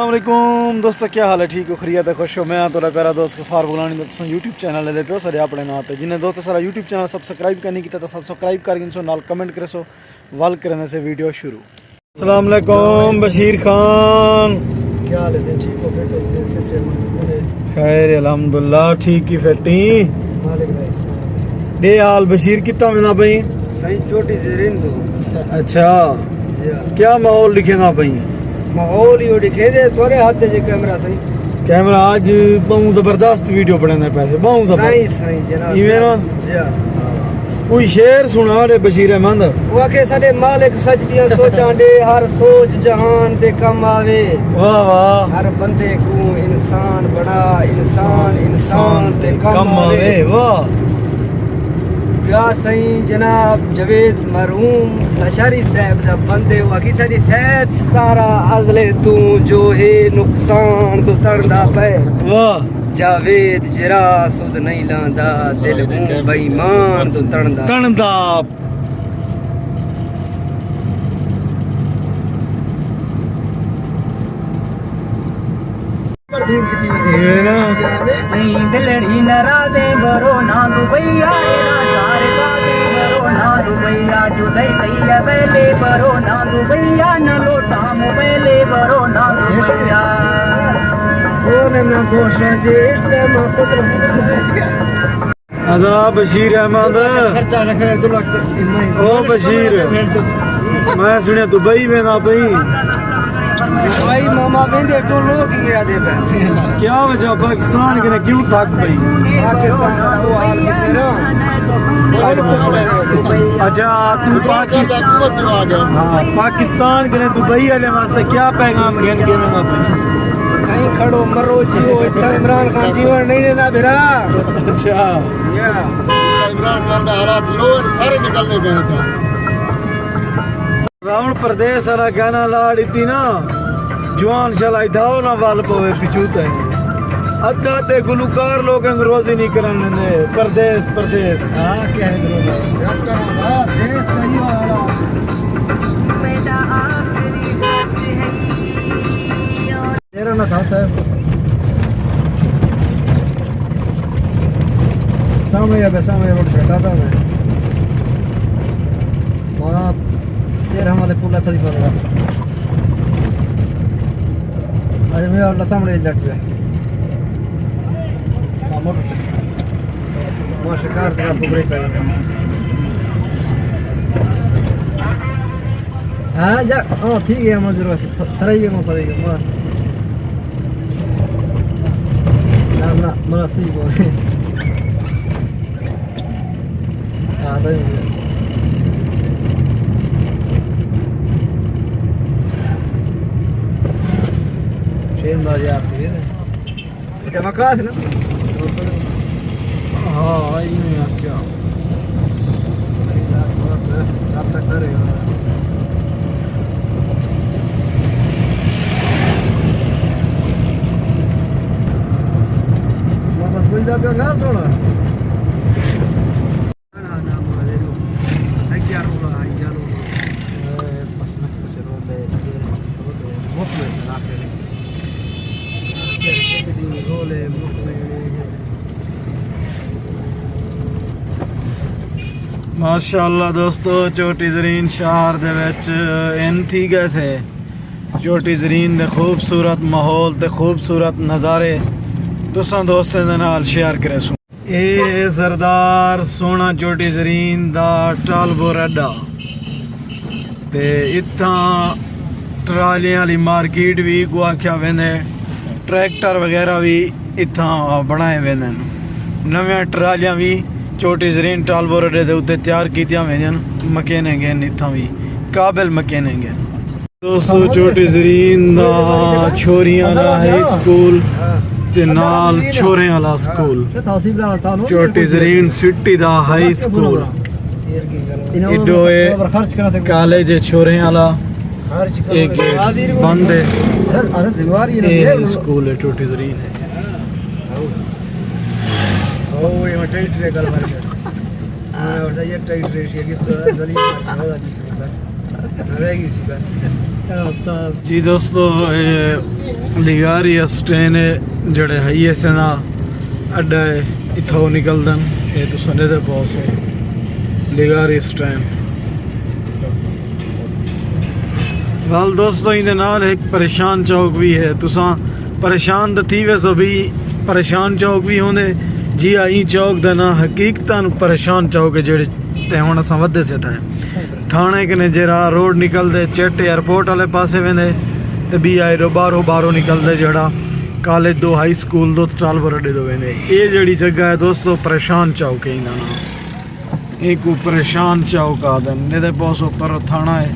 वालेकुम दोस्तों, क्या हाल है? ठीक हो? खरीत है? खुश हो? मैं थोड़ा प्यारा दोस्त गफार बुलानी दोस्तों यूट्यूब चैनल दे पे सारे अपने नाते जिन्हें दोस्तों सारा यूट्यूब चैनल सब्सक्राइब करने की तो सब्सक्राइब कर इनसो नाल कमेंट करे सो वाल करने से वीडियो शुरू। अस्सलाम वालेकुम बशीर खान, क्या हाल है? ठीक हो? फिट खैर अल्हम्दुलिल्लाह, ठीक ही फिटी मालिक डे हाल बशीर कितना मिला भाई? सही चोटी दे रही दो। अच्छा, जी हाँ। क्या माहौल लिखे ना भाई? माहौल ही दिखे दे तोरे हाथ दे कैमरा सही कैमरा आज बहुत जबरदस्त वीडियो बने पैसे बहुत सही जबरदस्त सही जनाब। इवें ना जी हाँ। कोई शेर सुना रे बशीर अहमद। वो के साडे मालिक सच दियां सोचां दे हर सोच जहान दे कम आवे। वाह वाह, हर बंदे को इंसान बना इंसान इंसान दे कम आवे। वाह या सही जनाब जवेद मरहूम लशारी साहब दा बंदे वकी तेरी सेहत सारा अजले तू जो है नुकसान तो तरदा पे। वाह जावेद जरा सुध नहीं लांदा दिल हूं बेईमान तो तड़दा कणदा ये ना नहीं दिलड़ी नरादे बरो ना दुबैया सारे बादे बरो ना दुबैया जुदाई दैया बेले बरो ना दुबैया न लोटा मोबैले बरो ना दुबैया ओ ने ना गोशा जे इश्ते मा कुदरत अदा बशीर अहमद। खर्चा रखे 2 लाख तक ओ बशीर, मैं सुनिया दुबई में ना भाई भाई मामा बेंदे तो लोग ही मेरा दे पे क्या वजह पाकिस्तान के ने क्यों थक भाई? पाकिस्तान का वो हाल के तेरा अच्छा तू पाकिस्तान, हाँ पाकिस्तान के ने दुबई वाले वास्ते क्या पैगाम घेन के में ना भाई? कहीं खड़ो मरो जियो इतना इमरान खान जीवन नहीं देना बिरा। अच्छा या इमरान खान का हालात लोग सारे निकलने पे हैं। रावण प्रदेश वाला गाना लाड़ इतनी ना जवान चलाई धाओ ना वाल पवे पिछूते अद्धा ते गुलकार लोग रोजी नहीं करन लेंदे प्रदेश प्रदेश। हां क्या है करो रब का बात देश नहीं वाला तेरा ना था साहब सामने रोड पे था मैं वहां तेरा हमारे पुला था दिखा रहा आज मैं और सामने जट पे मोटर वो शिकार का बुगरे पे हां जा हां ठीक है हम जरूर सराई में पड़ेगा ना मला सही बोल हां तो शेन बाजी आपकी है चमकात ना। हाँ ये क्या आप तक करेगा वापस मिल जा पे घर थोड़ा ना ना मारे लो है क्या रोला है क्या रोला बस ना कुछ रोले बहुत में राखे रोले मुफ्त में माशाअल्लाह दोस्तों, चोटी जरीन शहर दे विच इन थी गए थे चोटी जरीन दे खूबसूरत माहौल ते खूबसूरत नज़ारे तुसां दोस्तें दे नाल शेयर करे सो। ए सरदार सोना चोटी जरीन दा टालबोर अड्डा ते इत्थां ट्रालियां वाली मार्केट भी को आख्या वेंदे, ट्रैक्टर वगैरह भी इत्थां बनाए वेंदे नवीं ट्रालियां भी चोटी जरीन टालबोर अड्डे दे उत्ते तैयार कीतियां वेंदियां मकेने गए इत्थां भी काबिल मकेने गए। दोस्तों चोटी जरीन दा छोरियां दा हाई स्कूल ते नाल छोरे वाला स्कूल चोटी जरीन सिटी दा हाई स्कूल इडो ए कॉलेज छोरे वाला एक बंद है स्कूल है चोटी जरीन है। ओ ये टाइट रे गल मार और ये टाइट रे ये तो जल्दी होगा बस रहेगी सी बस। जी दोस्तों लिगारी स्टेन जड़े हाईए से ना अड्डा है इथो निकलदन ये तो सुने दे पहुंचो लिगारी स्टेन वाल दोस्तों इनके नाल एक परेशान चौक भी है तुसा परेशान तो थी वैसो भी परेशान चौक भी होंदे जी आई चौक दा ना हकीकतन परेशान चौक है जेड़े ते हुण असां वधे से था थाने कने जेरा रोड निकलदे चेट एयरपोर्ट वाले पासे वेंदे ते बी आई रो बारो निकलदे जेड़ा कॉलेज दो हाई स्कूल दो टालवर अड्डे दो वेंदे ये जेड़ी जगह है दोस्तों परेशान चौक है इना नाम एक परेशान चौक आदन ने दे पासो पर थाना है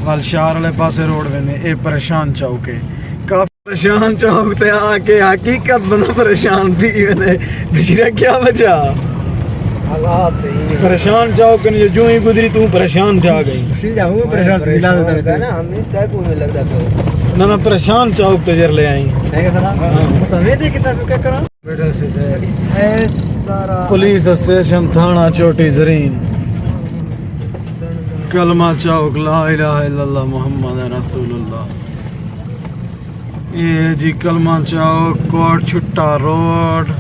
वाल शहर वाले पासे रोड वेंदे ए परेशान चौक है काफी परेशान चौक ते आके हकीकत बंदा परेशान थी वेंदे बिजरा क्या वजह हालात परेशान चौक ने जो ही गुजरी तू परेशान जा गई सीधा हूं परेशान दिला देता ना हमें तय को में लगदा पे ना परेशान चौक ते जर ले आई है ना समय दे कितना क्या करा बेटा से है सारा पुलिस स्टेशन थाना चोटी जरीन कलमा चौक ला इलाहा इल्लल्लाह मुहम्मद रसूलुल्लाह ये जी कलमा चौक कोट छुट्टा रोड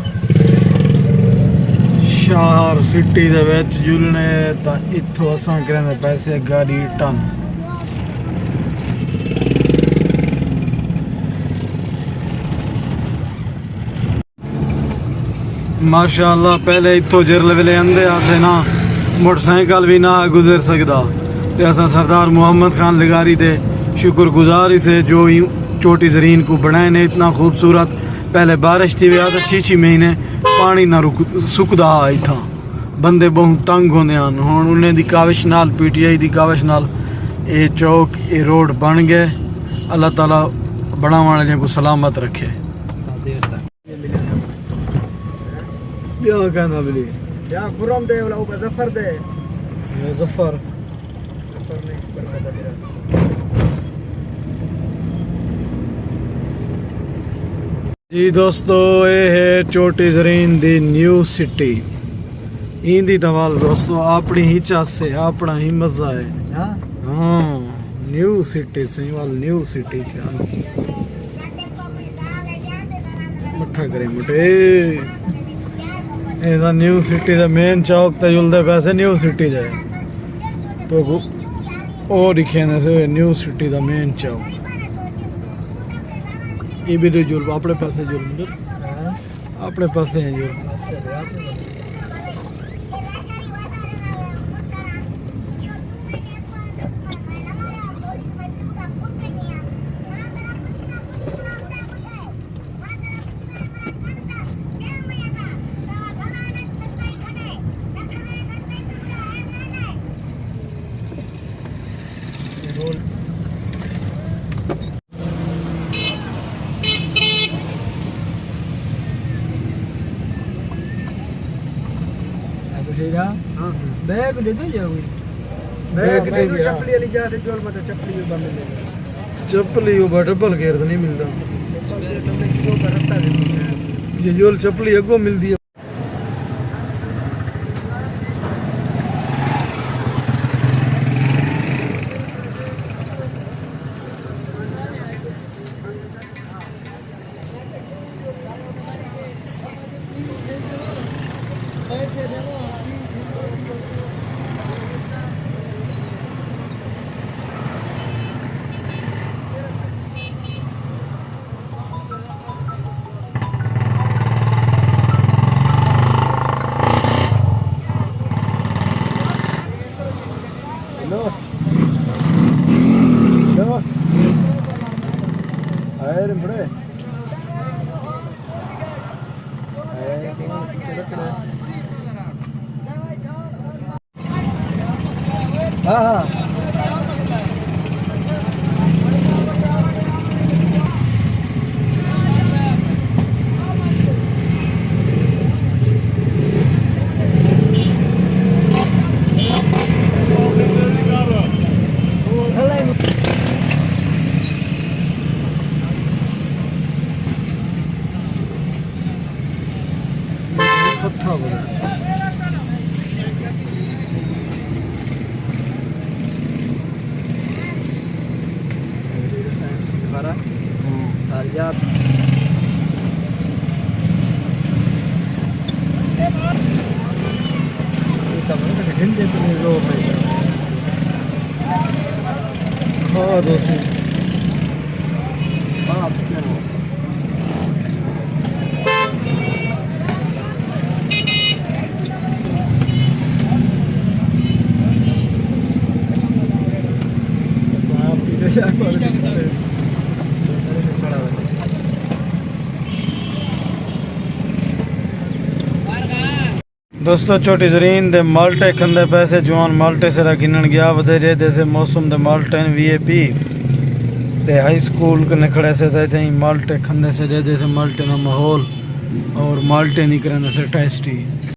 शहर सिटी दे विच जुलने ता इत्थों असां करने पैसे गाड़ी टन माशाअल्लाह पहले इत्थों जिरले वेले आंदे आसे ना मोटरसाइकिल भी ना गुजर सकदा ते असां सरदार मोहम्मद खान लिगारी दे शुक्रगुजार से जो चोटी जरीन को बनाए ने इतना खूबसूरत पहले बारिश थी वजह 6 महीने पानी ना सुकदा इत्थां बंदे बहुत तंग होंदे हन हुण उन्हें दी काविश नाल पीटीआई दी काविश नाल ये चौक ये रोड बन गए अल्लाह ताला बनाने वाले को सलामत रखे क्या कहना बिली या खुरम दे वाला ऊपर जफर दे जफर नहीं बरकत मेरा जी दोस्तों ये है चोटी जरीन दी न्यू सिटी इंदी दवाल दोस्तों अपनी ही चास से अपना ही मजा है हाँ न्यू सिटी से वाल न्यू सिटी क्या मठा करे मुटे ਇਹਦਾ ਨਿਊ ਸਿਟੀ ਦਾ ਮੇਨ ਚੌਕ ਤੇ ਜੁਲਦੇ ਪੈਸੇ ਨਿਊ ਸਿਟੀ ਜਾਏ तो ਉਹ ਲਿਖੇ ਨੇ ਸੇ ਨਿਊ ਸਿਟੀ ਦਾ ਮੇਨ ਚੌਕ ਇਹ ਵੀ ਦੇ ਜੁਲ ਆਪਣੇ ਪਾਸੇ ਜੁਲ ਆਪਣੇ ਪਾਸੇ ਹੈ ਜੁਲ बैग दे दो या कोई बैग दे दो चप्पली वाली जा दे जोल मत चप्पली भी बंद ले चप्पली वो डबल घेर तो नहीं मिलता ये जोल चप्पली अगो मिलती है हाँ पत्थर यार हिंदे तो नहीं रो भाई हाँ दोस्तों बाप क्या दोस्तों छोटी जरीन दे माल्टे खंदे पैसे जवान माल्टे से गिनन गया वधेरे जैसे मौसम दे माल्टे वीएपी ते हाई स्कूल कने खड़े से थे माल्टे खंदे से जैसे माल्टे ना माहौल और माल्टे नहीं करने से टेस्टी